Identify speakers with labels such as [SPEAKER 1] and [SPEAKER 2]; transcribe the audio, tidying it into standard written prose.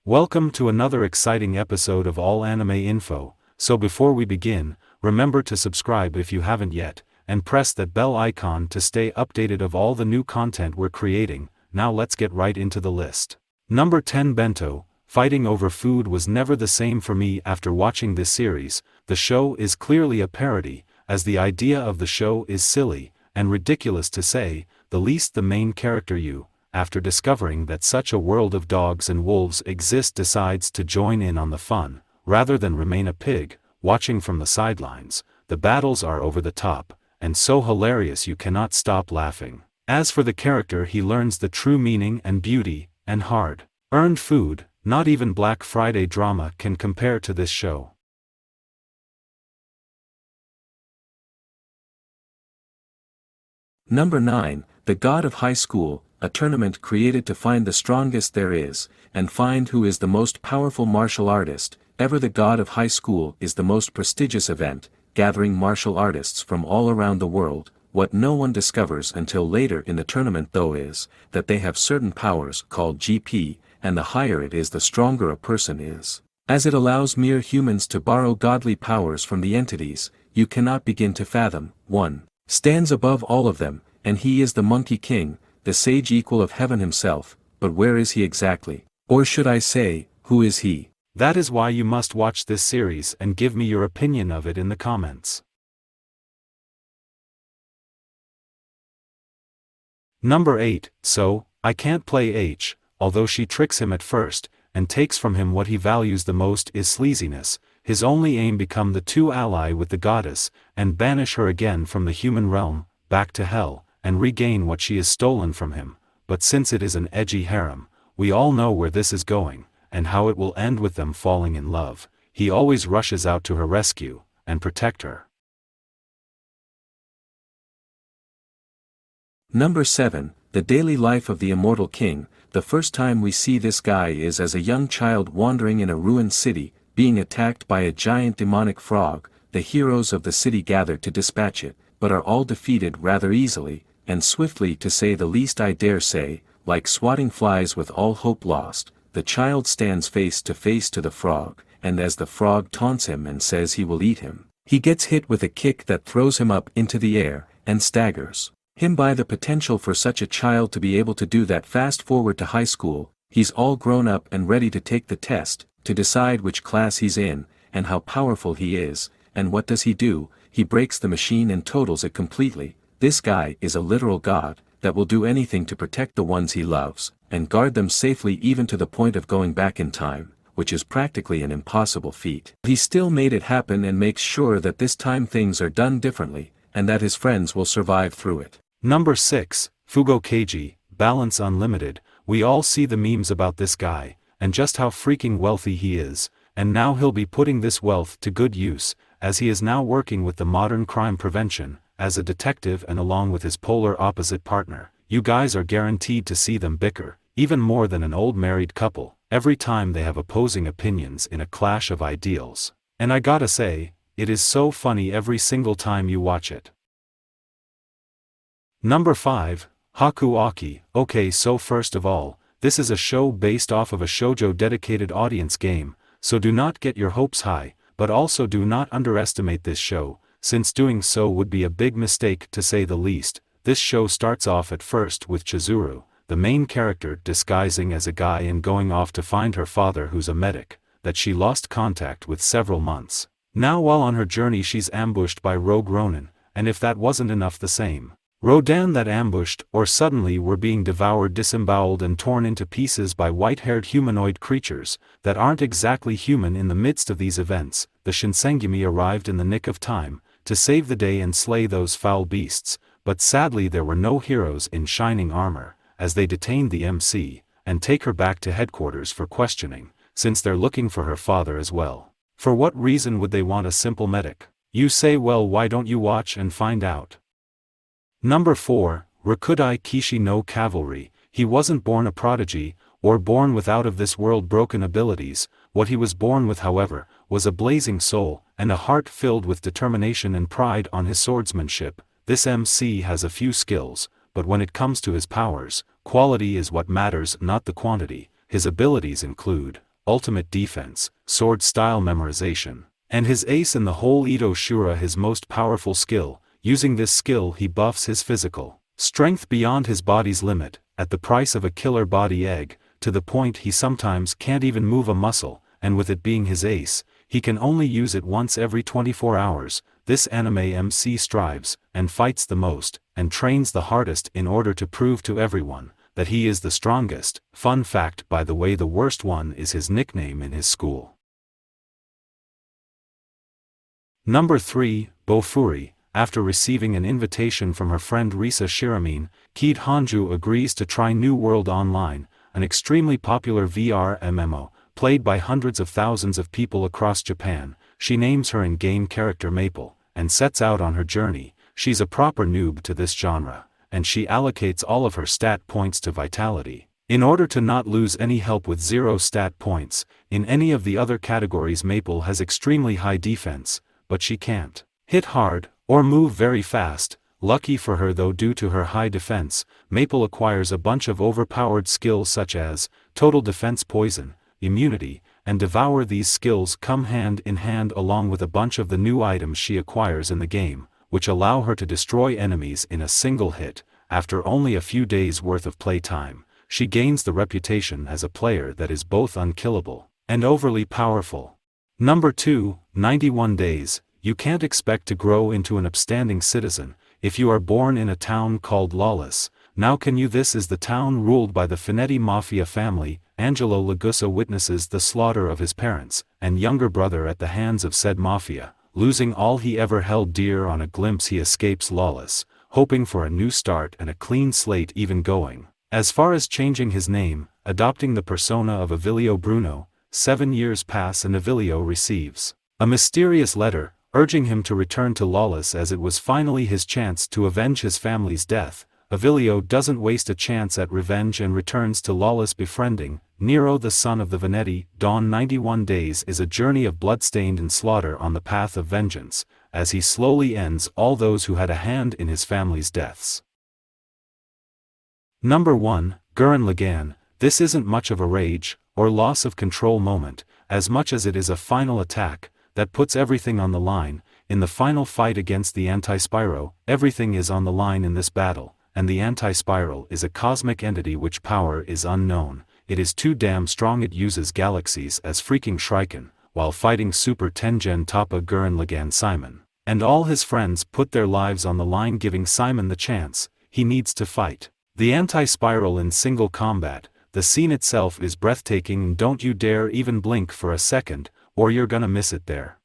[SPEAKER 1] Welcome to another exciting episode of All Anime Info. So before we begin, remember to subscribe if you haven't yet, and press that bell icon to stay updated of all the new content we're creating. Now let's get right into the list. Number 10, Bento. Fighting over food was never the same for me after watching this series. The show is clearly a parody, as the idea of the show is silly and ridiculous to say the least. The main character after discovering that such a world of dogs and wolves exists, decides to join in on the fun, rather than remain a pig, watching from the sidelines. The battles are over the top, and so hilarious you cannot stop laughing. As for the character, he learns the true meaning and beauty, and hard-earned food. Not even Black Friday drama can compare to this show.
[SPEAKER 2] Number 9, The God of High School, a tournament created to find the strongest there is, and find who is the most powerful martial artist ever. The God of High School is the most prestigious event, gathering martial artists from all around the world. What no one discovers until later in the tournament though is, that they have certain powers called GP, and the higher it is the stronger a person is. As it allows mere humans to borrow godly powers from the entities you cannot begin to fathom. 1. Stands above all of them, and he is the Monkey King, the sage equal of heaven himself. But where is he exactly? Or should I say, who is he?
[SPEAKER 1] That is why you must watch this series and give me your opinion of it in the comments. Number 8, So, I can't play H. Although she tricks him at first, and takes from him what he values the most is sleaziness, his only aim become the two ally with the goddess, and banish her again from the human realm, back to hell, and regain what she has stolen from him. But since it is an edgy harem, we all know where this is going, and how it will end with them falling in love. He always rushes out to her rescue, and protect her.
[SPEAKER 2] Number 7, The Daily Life of the Immortal King. The first time we see this guy is as a young child wandering in a ruined city, being attacked by a giant demonic frog. The heroes of the city gather to dispatch it, but are all defeated rather easily, and swiftly to say the least. I dare say, like swatting flies with all hope lost, the child stands face to the frog, and as the frog taunts him and says he will eat him, he gets hit with a kick that throws him up into the air, and staggers him by the potential for such a child to be able to do that. Fast forward to high school, he's all grown up and ready to take the test, to decide which class he's in, and how powerful he is, and what does he do? He breaks the machine and totals it completely. This guy is a literal god, that will do anything to protect the ones he loves, and guard them safely even to the point of going back in time, which is practically an impossible feat. He still made it happen and makes sure that this time things are done differently, and that his friends will survive through it.
[SPEAKER 1] Number 6, Fugo Keiji, Balance Unlimited. We all see the memes about this guy, and just how freaking wealthy he is, and now he'll be putting this wealth to good use, as he is now working with the modern crime prevention, as a detective, and along with his polar opposite partner. You guys are guaranteed to see them bicker, even more than an old married couple, every time they have opposing opinions in a clash of ideals. And I gotta say, it is so funny every single time you watch it. Number 5, Haku Aki. Okay, so first of all, this is a show based off of a shoujo dedicated audience game, so do not get your hopes high, but also do not underestimate this show, since doing so would be a big mistake to say the least. This show starts off at first with Chizuru, the main character, disguising as a guy and going off to find her father, who's a medic, that she lost contact with several months. Now while on her journey she's ambushed by Rogue Ronin, and if that wasn't enough, the same Rodan that ambushed or suddenly were being devoured, disemboweled and torn into pieces by white-haired humanoid creatures that aren't exactly human. In the midst of these events, the Shinsengumi arrived in the nick of time to save the day and slay those foul beasts, but sadly there were no heroes in shining armor, as they detained the MC, and take her back to headquarters for questioning, since they're looking for her father as well. For what reason would they want a simple medic? You say, well, why don't you watch and find out? Number 4, Rikudai Kishi no Cavalry. He wasn't born a prodigy, or born with out of this world broken abilities. What he was born with, however, was a blazing soul, and a heart filled with determination and pride on his swordsmanship. This MC has a few skills, but when it comes to his powers, quality is what matters, not the quantity. His abilities include ultimate defense, sword style memorization. And his ace in the whole Ito Shura his most powerful skill. Using this skill he buffs his physical strength beyond his body's limit, at the price of a killer body egg, to the point he sometimes can't even move a muscle, and with it being his ace, he can only use it once every 24 hours. This anime MC strives, and fights the most, and trains the hardest in order to prove to everyone that he is the strongest. Fun fact, by the way, the worst one is his nickname in his school. Number 3, Bofuri. After receiving an invitation from her friend Risa Shiramine, Kid Hanju agrees to try New World Online, an extremely popular VR MMO, played by hundreds of thousands of people across Japan. She names her in-game character Maple, and sets out on her journey. She's a proper noob to this genre, and she allocates all of her stat points to Vitality. In order to not lose any help with 0 stat points, in any of the other categories Maple has extremely high defense, but she can't hit hard, or move very fast. Lucky for her though, due to her high defense, Maple acquires a bunch of overpowered skills such as Total Defense, Poison, Immunity, and Devour. These skills come hand in hand along with a bunch of the new items she acquires in the game, which allow her to destroy enemies in a single hit. After only a few days worth of playtime, she gains the reputation as a player that is both unkillable and overly powerful. Number 2, 91 Days. You can't expect to grow into an upstanding citizen if you are born in a town called Lawless. Now can you? This is the town ruled by the Finetti Mafia family. Angelo Lagusa witnesses the slaughter of his parents and younger brother at the hands of said mafia. Losing all he ever held dear, on a glimpse he escapes Lawless, hoping for a new start and a clean slate, even going as far as changing his name, adopting the persona of Avilio Bruno. 7 years pass and Avilio receives a mysterious letter urging him to return to Lawless as it was finally his chance to avenge his family's death. Avilio doesn't waste a chance at revenge and returns to Lawless, befriending Nero, the son of the Venetti. Dawn 91 Days is a journey of bloodstained and slaughter on the path of vengeance, as he slowly ends all those who had a hand in his family's deaths. Number 1, Gurren Lagann. This isn't much of a rage or loss of control moment, as much as it is a final attack that puts everything on the line. In the final fight against the Anti-Spyro, everything is on the line in this battle, and the Anti-Spiral is a cosmic entity which power is unknown. It is too damn strong. It uses galaxies as freaking Shuriken, while fighting Super Tengen Toppa. Gurren Lagann Simon and all his friends put their lives on the line, giving Simon the chance he needs to fight the Anti-Spiral in single combat. The scene itself is breathtaking, and don't you dare even blink for a second, or you're gonna miss it there.